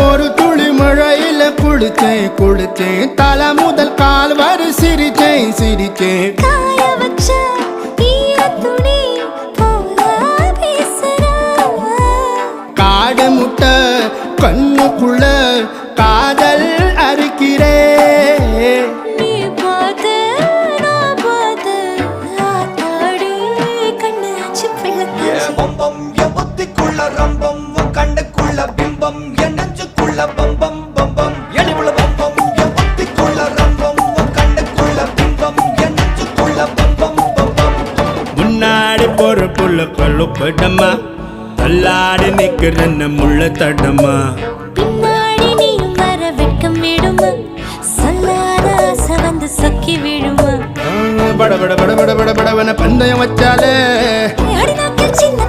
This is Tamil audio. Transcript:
ஒரு துளி மழையில குளிச்சேன் குளிச்சேன் தலை முதல் கால் வரை சிரிச்சேன் சிரிச்சேன் காய வச்ச ஈரத்துணி போல பேசுற காடு முட்டை கண்ணுக்குள்ள காதல் அறுக்கிறே நீ பார்த்து நான் பார்த்து ஆத்தாடி கண்ணு ஆச்சு பிள்ளை பம்பம் என் புத்திக்குள்ள ரம்பம் உன் கண்ணுக்குள்ள பிம்பம் என் நெஞ்சுக்குள்ள பம்பம் பம்பம் எளிவுள்ள பம்பம் என் புத்திக்குள்ள ரம்பம் உன் கண்ணுக்குள்ள பிம்பம் என் நெஞ்சுக்குள்ள பம்பம் பம்பம் முன்னாடி போற புள்ள கழுப்படமா தள்ளாடி நிக்கிறன்ன முள்ள தடமா பின்னாடி நீயும் வர வெட்கம் விடுமா சொல்லாத ஆசை வந்து சொக்கி விடுமா பட பட பட பட பட படவன பந்தயம் வச்சாலே அடி நாக்கில் சின்ன